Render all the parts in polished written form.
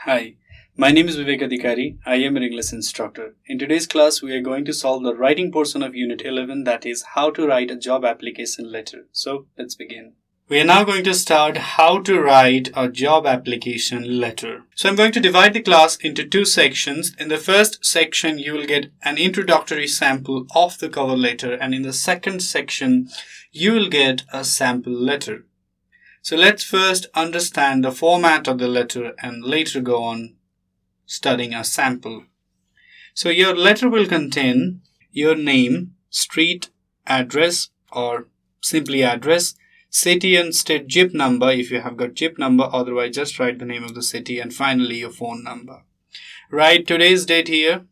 Hi, my name is Bibek Adhikari. I am an English instructor. In today's class, we are going to solve the writing portion of Unit 11, that is, how to write a job application letter. So, let's begin. We are now going to start how to write a job application letter. So, I'm going to divide the class into two sections. In the first section, you will get an introductory sample of the cover letter, and in the second section, you will get a sample letter. So let's first understand the format of the letter and later go on studying a sample. So your letter will contain your name, street, address or simply address, city and state zip number if you have got zip number, otherwise just write the name of the city, and finally your phone number. Write today's date here.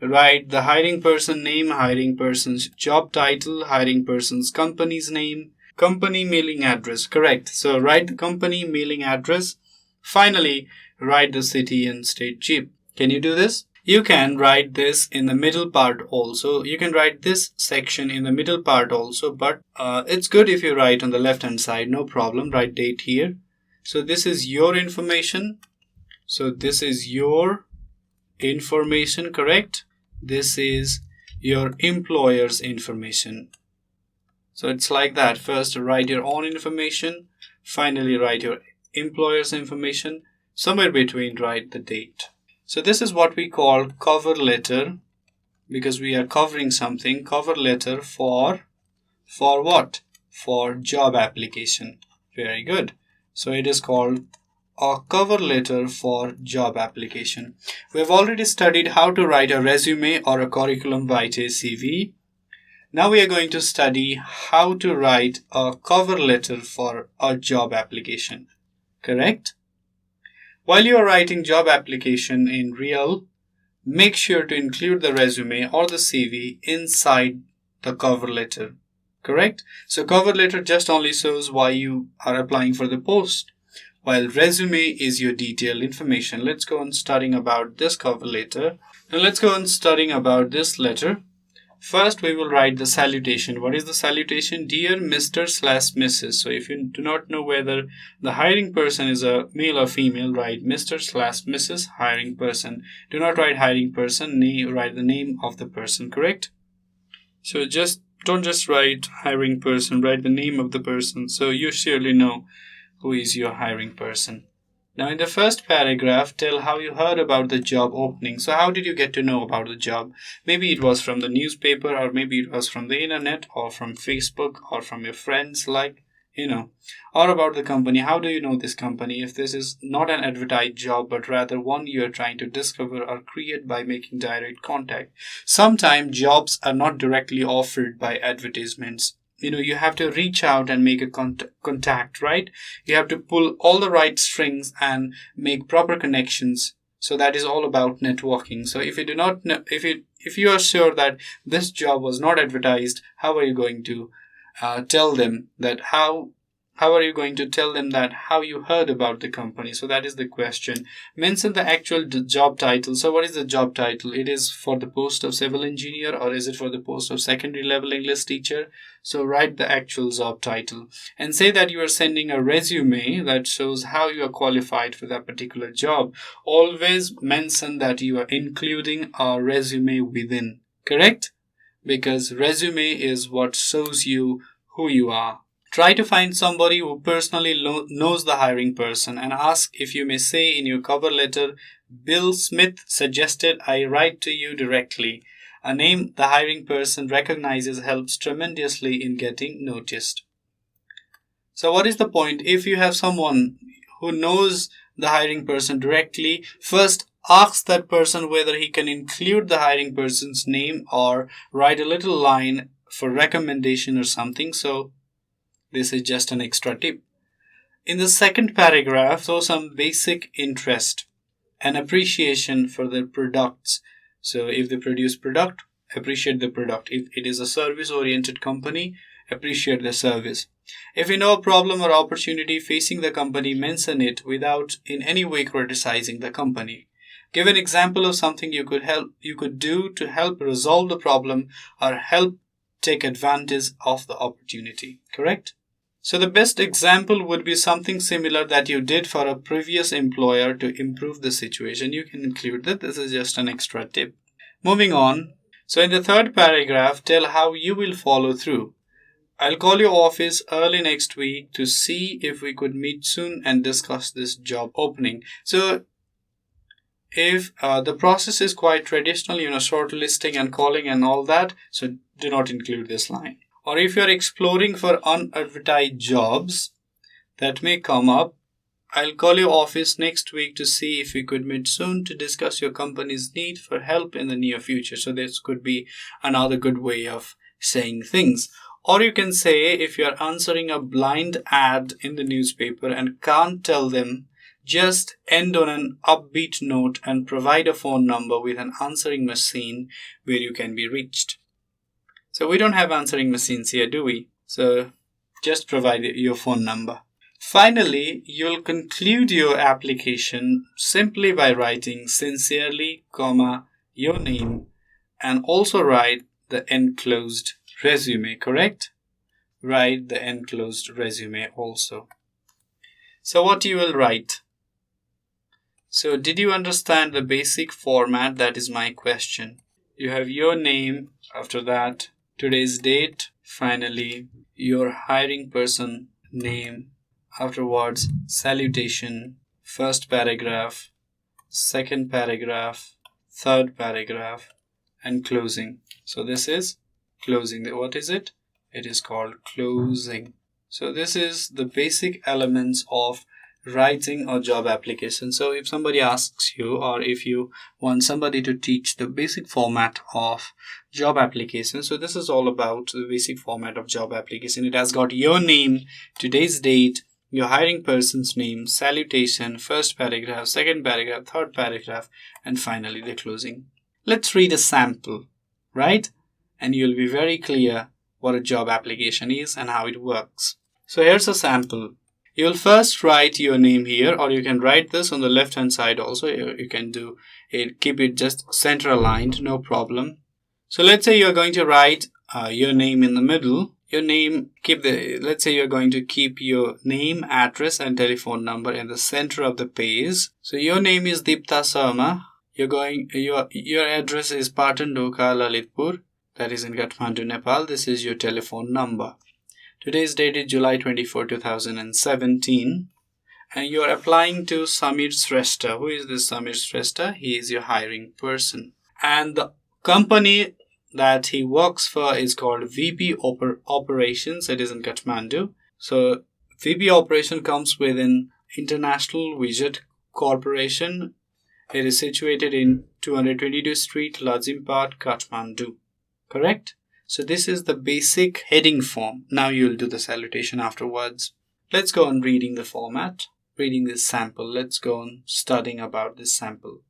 Write the hiring person name, hiring person's job title, hiring person's company's name, company mailing address. Correct. So write the company mailing address. Finally, write the city and state zip. Can you do this? You can write this in the middle part also. You can write this section in the middle part also, but it's good if you write on the left hand side. No problem. Write date here. So this is your information. So this is your information, correct? This is your employer's information. So it's like that. First write your own information, finally write your employer's information, somewhere between write the date. So this is what we call cover letter, because we are covering something. Cover letter for what? For job application. Very good. So it is called a cover letter for job application. We have already studied how to write a resume or a curriculum vitae CV. Now we are going to study how to write a cover letter for a job application. Correct? While you are writing job application in real, make sure to include the resume or the CV inside the cover letter. Correct? So cover letter just only shows why you are applying for the post, while resume is your detailed information. Let's go on studying about this cover letter. Now let's go on studying about this letter. First, we will write the salutation. What is the salutation? Dear Mr. / Mrs. So if you do not know whether the hiring person is a male or female, write Mr. / Mrs. hiring person. Do not write hiring person, write the name of the person, correct? So don't just write hiring person, write the name of the person. So you surely know who is your hiring person. Now in the first paragraph, tell how you heard about the job opening. So how did you get to know about the job? Maybe it was from the newspaper, or maybe it was from the internet, or from Facebook, or from your friends, or about the company. How do you know this company if this is not an advertised job, but rather one you are trying to discover or create by making direct contact? Sometimes jobs are not directly offered by advertisements. You have to reach out and make a contact, right? You have to pull all the right strings and make proper connections. So that is all about networking. So if you do not know, if you are sure that this job was not advertised, how are you going to tell them that how are you going to tell them that how you heard about the company? So that is the question. Mention the actual job title. So what is the job title? It is for the post of civil engineer, or is it for the post of secondary level English teacher? So write the actual job title and say that you are sending a resume that shows how you are qualified for that particular job. Always mention that you are including a resume within, correct? Because resume is what shows you who you are. Try to find somebody who personally knows the hiring person and ask if you may say in your cover letter, Bill Smith suggested I write to you directly. A name the hiring person recognizes helps tremendously in getting noticed. So what is the point? If you have someone who knows the hiring person directly, first ask that person whether he can include the hiring person's name or write a little line for recommendation or something. So this is just an extra tip. In the second paragraph, show some basic interest and appreciation for their products. So if they produce product, appreciate the product. If it is a service-oriented company, appreciate the service. If you know a problem or opportunity facing the company, mention it without in any way criticizing the company. Give an example of something you could do to help resolve the problem or help take advantage of the opportunity. Correct? So the best example would be something similar that you did for a previous employer to improve the situation. You can include that. This is just an extra tip. Moving on. So in the third paragraph, tell how you will follow through. I'll call your office early next week to see if we could meet soon and discuss this job opening. So if the process is quite traditional, shortlisting and calling and all that, so do not include this line. Or if you're exploring for unadvertised jobs that may come up, I'll call your office next week to see if we could meet soon to discuss your company's need for help in the near future. So this could be another good way of saying things. Or you can say, if you're answering a blind ad in the newspaper and can't tell them, just end on an upbeat note and provide a phone number with an answering machine where you can be reached. So we don't have answering machines here, do we? So just provide your phone number. Finally, you'll conclude your application simply by writing sincerely, your name, and also write the enclosed resume, correct? Write the enclosed resume also. So what you will write? So did you understand the basic format? That is my question. You have your name, after that today's date, finally your hiring person name, afterwards salutation, first paragraph, second paragraph, third paragraph, and closing. So this is closing. What is it? It is called closing. So this is the basic elements of writing a job application. So if somebody asks you, or if you want somebody to teach the basic format of job application, so this is all about the basic format of job application. It has got your name, today's date, your hiring person's name, salutation, first paragraph, second paragraph, third paragraph, and finally the closing. Let's read a sample, right? And you'll be very clear what a job application is and how it works. So here's a sample. You'll first write your name here, or you can write this on the left hand side also. You can do it, keep it just center aligned, no problem. So let's say you're going to write your name in the middle. Your name, let's say you're going to keep your name, address, and telephone number in the center of the page. So your name is Deepta Sharma. Your address is Patandoka, Lalitpur, that is in Kathmandu, Nepal. This is your telephone number. Today's date is July 24, 2017. And you are applying to Samir Shrestha. Who is this Samir Shrestha? He is your hiring person. And the company that he works for is called VP Operations. It is in Kathmandu. So VP Operation comes within International Widget Corporation. It is situated in 222 Street, Lazimpat, Kathmandu. Correct? So this is the basic heading form. Now you'll do the salutation afterwards. Let's go on reading the format, reading this sample. Let's go on studying about this sample.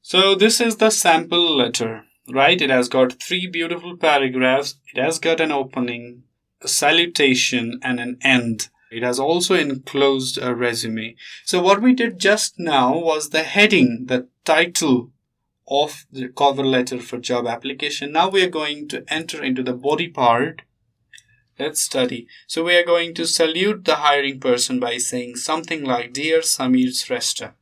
So this is the sample letter, right? It has got 3 beautiful paragraphs. It has got an opening, a salutation, and an end. It has also enclosed a resume. So what we did just now was the heading, the title of the cover letter for job application. Now we are going to enter into the body part. Let's study. So we are going to salute the hiring person by saying something like, Dear Samir Shrestha,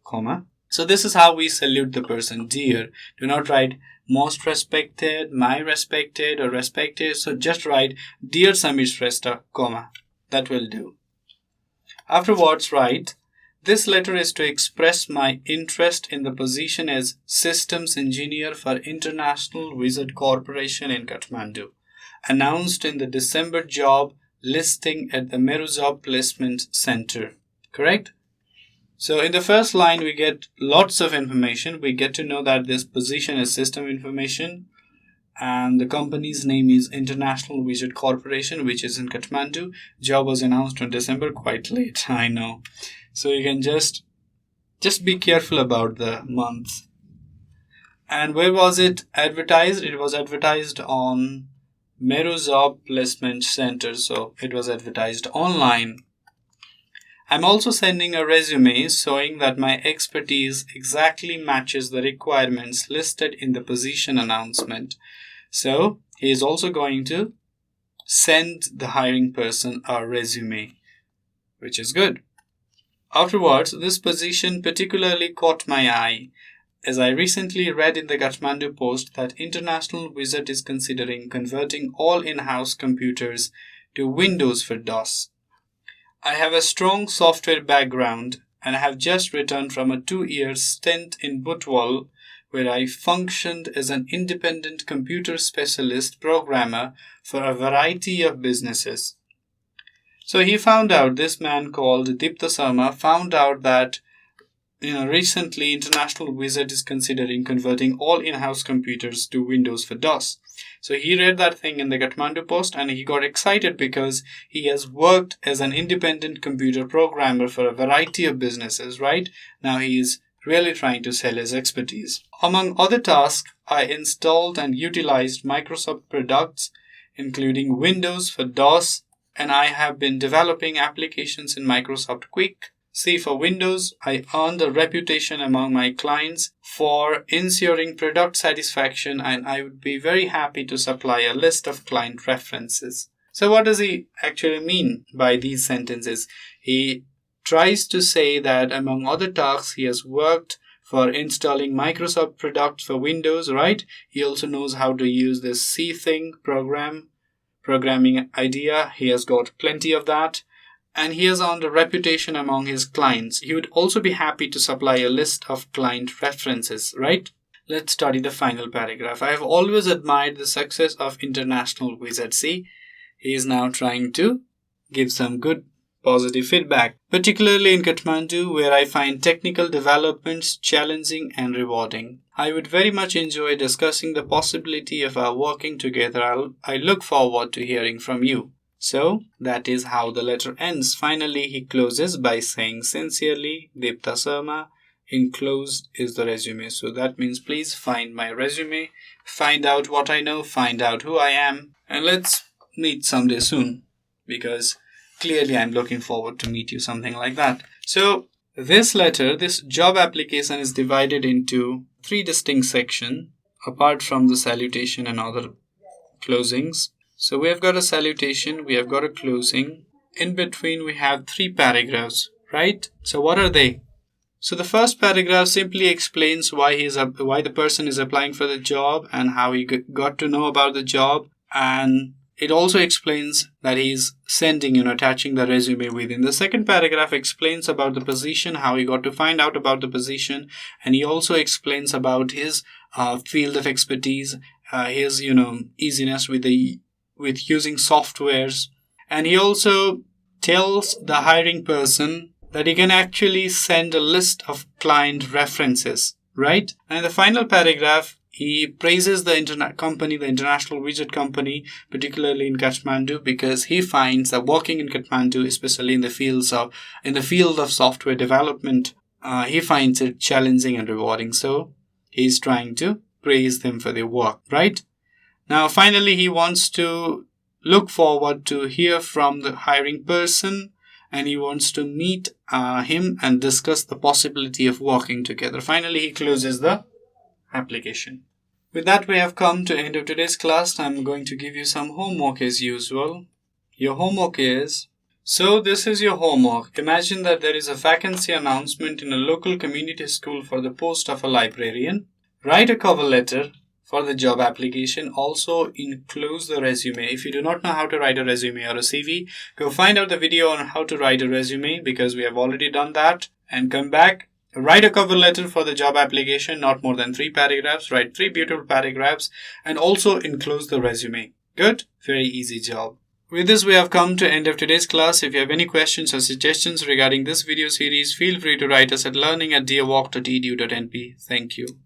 comma. So this is how we salute the person, dear. Do not write most respected, my respected, or respected. So just write, Dear Samir Shrestha, comma. That will do. Afterwards, write, this letter is to express my interest in the position as Systems Engineer for International Widget Corporation in Kathmandu, announced in the December job listing at the Meru Job Placement Center. Correct? So in the first line, we get lots of information. We get to know that this position is System Information, and the company's name is International Widget Corporation, which is in Kathmandu. Job was announced in December, quite late, I know. So you can just be careful about the month. And where was it advertised? It was advertised on Meru Job Placement Center. So it was advertised online. I'm also sending a resume showing that my expertise exactly matches the requirements listed in the position announcement. So he is also going to send the hiring person a resume, which is good. Afterwards, this position particularly caught my eye, as I recently read in the Kathmandu Post that International Wizard is considering converting all in-house computers to Windows for DOS. I have a strong software background and have just returned from a 2-year stint in Butwal, where I functioned as an independent computer specialist programmer for a variety of businesses. So he found out, this man called Deepta Sarma found out that recently International Wizard is considering converting all in-house computers to Windows for DOS. So he read that thing in the Kathmandu Post and he got excited because he has worked as an independent computer programmer for a variety of businesses, right? Now he is really trying to sell his expertise. Among other tasks, I installed and utilized Microsoft products, including Windows for DOS, and I have been developing applications in Microsoft Quick. See, for Windows, I earned a reputation among my clients for ensuring product satisfaction, and I would be very happy to supply a list of client references. So what does he actually mean by these sentences? He tries to say that among other tasks, he has worked for installing Microsoft products for Windows, right? He also knows how to use this C thing programming idea. He has got plenty of that. And he has earned a reputation among his clients. He would also be happy to supply a list of client references, right? Let's study the final paragraph. I have always admired the success of International Wizard. See, he is now trying to give some good positive feedback, particularly in Kathmandu, where I find technical developments challenging and rewarding. I would very much enjoy discussing the possibility of our working together. I look forward to hearing from you. So that is how the letter ends. Finally, he closes by saying, sincerely, Deepta Sarma. Enclosed is the resume. So that means please find my resume, find out what I know, find out who I am, and let's meet someday soon, because clearly I'm looking forward to meet you, something like that. So this letter, this job application is divided into 3 distinct sections, apart from the salutation and other closings. So we have got a salutation, we have got a closing. In between we have 3 paragraphs, right? So what are they? So the first paragraph simply explains why the person is applying for the job and how he got to know about the job, and it also explains that he's attaching the resume within. The second paragraph explains about the position, how he got to find out about the position, and he also explains about his field of expertise, his easiness with using softwares, and he also tells the hiring person that he can actually send a list of client references, right? And in the final paragraph, he praises the International Wizard Company, particularly in Kathmandu, because he finds that working in Kathmandu, especially in the field of software development, he finds it challenging and rewarding. So he's trying to praise them for their work, right? Now, finally, he wants to look forward to hear from the hiring person, and he wants to meet him and discuss the possibility of working together. Finally, he closes the application. With that, we have come to the end of today's class. I'm going to give you some homework as usual. Your homework is, so this is your homework. Imagine that there is a vacancy announcement in a local community school for the post of a librarian. Write a cover letter for the job application. Also enclose the resume. If you do not know how to write a resume or a CV, go find out the video on how to write a resume, because we have already done that, and come back. Write a cover letter for the job application, not more than 3 paragraphs. Write 3 beautiful paragraphs and also enclose the resume. Good? Very easy job. With this, we have come to the end of today's class. If you have any questions or suggestions regarding this video series, feel free to write us at learning@deerwalk.edu.np. Thank you.